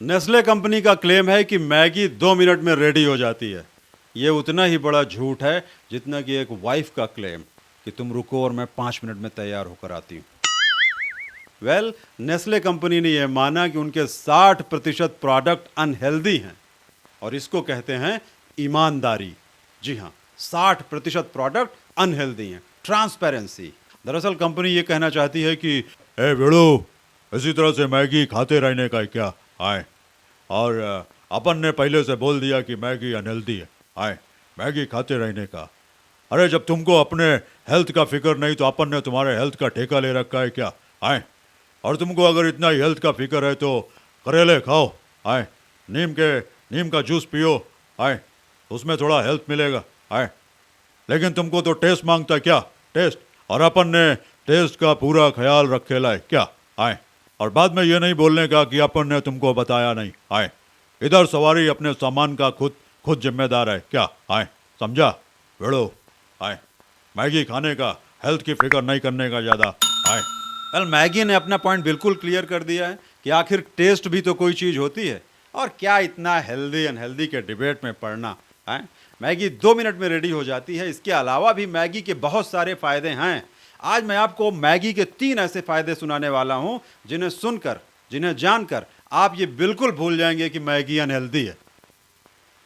Nestle company का claim है कि मैगी 2 मिनट में रेडी हो जाती है। ये उतना ही बड़ा झूठ है जितना कि एक वाइफ का क्लेम कि तुम रुको और मैं 5 मिनट में तैयार होकर आती हूँ। नेस्ले कंपनी ने यह माना कि उनके 60% प्रोडक्ट अनहेल्दी हैं और इसको कहते हैं ईमानदारी। जी हाँ, 60% प्रोडक्ट अनहेल्दी हैं, ट्रांसपेरेंसी। दरअसल कंपनी ये कहना चाहती है कि ए बेड़ो, इसी तरह से मैगी खाते रहने का क्या आए, और अपन ने पहले से बोल दिया कि मैगी अनहेल्दी है, आए मैगी खाते रहने का। अरे जब तुमको अपने हेल्थ का फिक्र नहीं तो अपन ने तुम्हारे हेल्थ का ठेका ले रखा है क्या, आए। और तुमको अगर इतना ही हेल्थ का फिक्र है तो करेले खाओ, आए नीम का जूस पियो, आए उसमें थोड़ा हेल्थ मिलेगा, आए। लेकिन तुमको तो टेस्ट मांगता है क्या, टेस्ट, और अपन ने टेस्ट का पूरा ख्याल रखेला है क्या, आए। और बाद में ये नहीं बोलने का कि अपन ने तुमको बताया नहीं, आए। इधर सवारी अपने सामान का खुद जिम्मेदार है क्या, आए, समझा बेड़ो, आए। मैगी खाने का, हेल्थ की फिक्र नहीं करने का ज़्यादा, आए। मैगी ने अपना पॉइंट बिल्कुल क्लियर कर दिया है कि आखिर टेस्ट भी तो कोई चीज़ होती है, और क्या इतना हेल्दी अनहेल्दी के डिबेट में पड़ना है। मैगी 2 मिनट में रेडी हो जाती है। इसके अलावा भी मैगी के बहुत सारे फ़ायदे हैं। आज मैं आपको मैगी के 3 ऐसे फ़ायदे सुनाने वाला हूं जिन्हें सुनकर, जिन्हें जानकर आप ये बिल्कुल भूल जाएंगे कि मैगी अनहेल्दी है।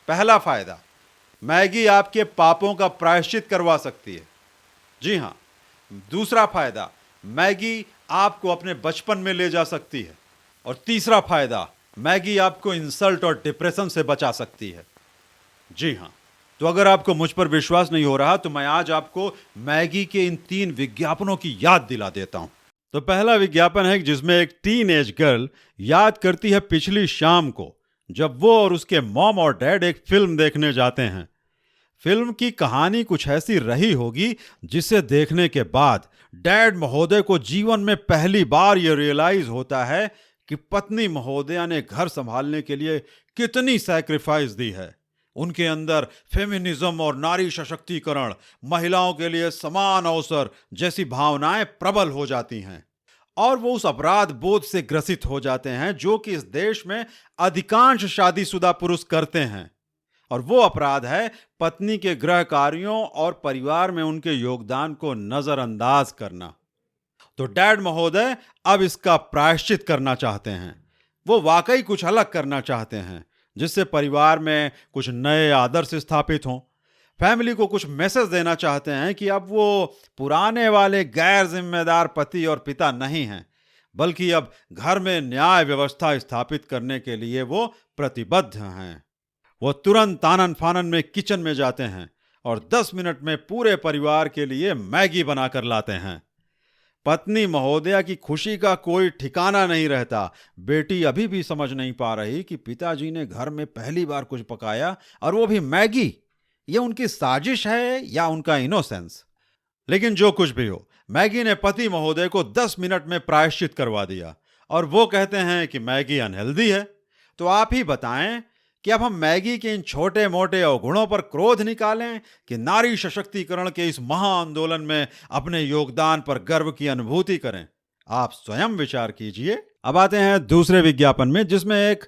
पहला फ़ायदा, मैगी आपके पापों का प्रायश्चित करवा सकती है। जी हाँ। दूसरा फ़ायदा, मैगी आपको अपने बचपन में ले जा सकती है। और तीसरा फ़ायदा, मैगी आपको इंसल्ट और डिप्रेशन से बचा सकती है। जी हाँ। तो अगर आपको मुझ पर विश्वास नहीं हो रहा तो मैं आज आपको मैगी के इन 3 विज्ञापनों की याद दिला देता हूं। तो पहला विज्ञापन है जिसमें एक टीनएज गर्ल याद करती है पिछली शाम को, जब वो और उसके मॉम और डैड एक फिल्म देखने जाते हैं। फिल्म की कहानी कुछ ऐसी रही होगी जिसे देखने के बाद डैड महोदय को जीवन में पहली बार यह रियलाइज होता है कि पत्नी महोदया ने घर संभालने के लिए कितनी सैक्रिफाइस दी है। उनके अंदर फेमिनिज्म और नारी सशक्तिकरण, महिलाओं के लिए समान अवसर जैसी भावनाएं प्रबल हो जाती हैं, और वो उस अपराध बोध से ग्रसित हो जाते हैं जो कि इस देश में अधिकांश शादीशुदा पुरुष करते हैं। और वो अपराध है पत्नी के गृह कार्यों और परिवार में उनके योगदान को नजरअंदाज करना। तो डैड महोदय अब इसका प्रायश्चित करना चाहते हैं। वो वाकई कुछ अलग करना चाहते हैं जिससे परिवार में कुछ नए आदर्श स्थापित हों। फैमिली को कुछ मैसेज देना चाहते हैं कि अब वो पुराने वाले गैर जिम्मेदार पति और पिता नहीं हैं, बल्कि अब घर में न्याय व्यवस्था स्थापित करने के लिए वो प्रतिबद्ध हैं। वो तुरंत आनन फानन में किचन में जाते हैं और 10 मिनट में पूरे परिवार के लिए मैगी बनाकर लाते हैं। पत्नी महोदया की खुशी का कोई ठिकाना नहीं रहता। बेटी अभी भी समझ नहीं पा रही कि पिताजी ने घर में पहली बार कुछ पकाया, और वो भी मैगी। ये उनकी साजिश है या उनका इनोसेंस? लेकिन जो कुछ भी हो, मैगी ने पति महोदय को 10 मिनट में प्रायश्चित करवा दिया, और वो कहते हैं कि मैगी अनहेल्दी है। तो आप ही बताएं कि अब हम मैगी के इन छोटे मोटे अवगुणों पर क्रोध निकालें कि नारी सशक्तिकरण के इस महाआंदोलन में अपने योगदान पर गर्व की अनुभूति करें? आप स्वयं विचार कीजिए। अब आते हैं दूसरे विज्ञापन में, जिसमें एक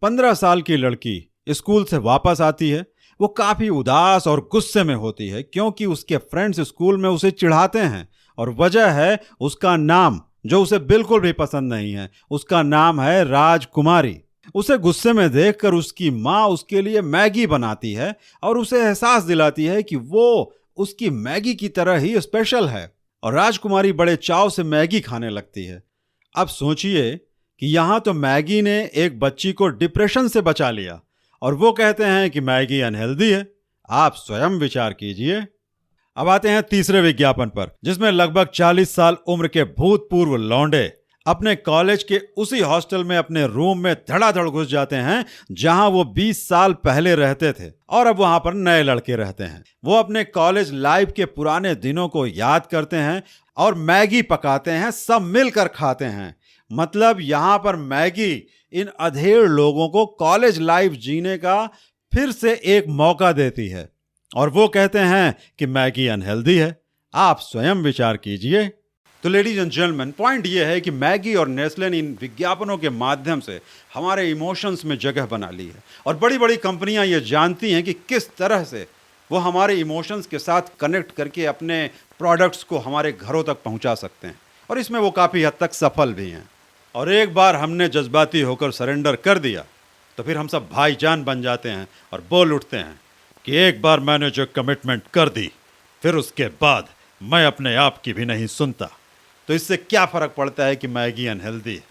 15 साल की लड़की स्कूल से वापस आती है। वो काफी उदास और गुस्से में होती है क्योंकि उसके फ्रेंड्स स्कूल में उसे चिढ़ाते हैं, और वजह है उसका नाम, जो उसे बिल्कुल भी पसंद नहीं है। उसका नाम है राजकुमारी। उसे गुस्से में देखकर उसकी माँ उसके लिए मैगी बनाती है और उसे एहसास दिलाती है कि वो उसकी मैगी की तरह ही स्पेशल है, और राजकुमारी बड़े चाव से मैगी खाने लगती है। अब सोचिए कि यहाँ तो मैगी ने एक बच्ची को डिप्रेशन से बचा लिया, और वो कहते हैं कि मैगी अनहेल्दी है। आप स्वयं विचार कीजिए। अब आते हैं तीसरे विज्ञापन पर, जिसमें लगभग 40 साल उम्र के भूतपूर्व लौंडे अपने कॉलेज के उसी हॉस्टल में अपने रूम में धड़ाधड़ घुस जाते हैं जहां वो 20 साल पहले रहते थे, और अब वहां पर नए लड़के रहते हैं। वो अपने कॉलेज लाइफ के पुराने दिनों को याद करते हैं और मैगी पकाते हैं, सब मिलकर खाते हैं। मतलब यहां पर मैगी इन अधेड़ लोगों को कॉलेज लाइफ जीने का फिर से एक मौका देती है, और वो कहते हैं कि मैगी अनहेल्दी है। आप स्वयं विचार कीजिए। तो लेडीज एंड जेंटलमैन, पॉइंट ये है कि मैगी और नेस्ले ने इन विज्ञापनों के माध्यम से हमारे इमोशंस में जगह बना ली है और बड़ी बड़ी कंपनियां ये जानती हैं कि किस तरह से वो हमारे इमोशंस के साथ कनेक्ट करके अपने प्रोडक्ट्स को हमारे घरों तक पहुंचा सकते हैं और इसमें वो काफ़ी हद तक सफल भी हैं। और एक बार हमने जज्बाती होकर सरेंडर कर दिया तो फिर हम सब भाईजान बन जाते हैं और बोल उठते हैं कि एक बार मैंने जो कमिटमेंट कर दी फिर उसके बाद मैं अपने आप की भी नहीं सुनता। तो इससे क्या फ़र्क पड़ता है कि मैगी अनहेल्दी है?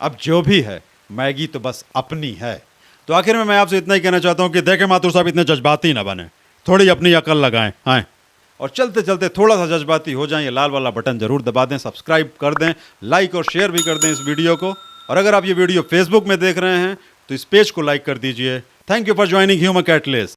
अब जो भी है, मैगी तो बस अपनी है। तो आखिर में मैं आपसे इतना ही कहना चाहता हूं कि देखें माथुर साहब, इतने जज्बाती ना बने, थोड़ी अपनी अकल लगाएं। हाँ, और चलते चलते थोड़ा सा जज्बाती हो जाएं, ये लाल वाला बटन जरूर दबा दें, सब्सक्राइब कर दें, लाइक और शेयर भी कर दें इस वीडियो को। और अगर आप ये वीडियो फेसबुक में देख रहे हैं तो इस पेज को लाइक कर दीजिए। Thank you for joining humour catalyst.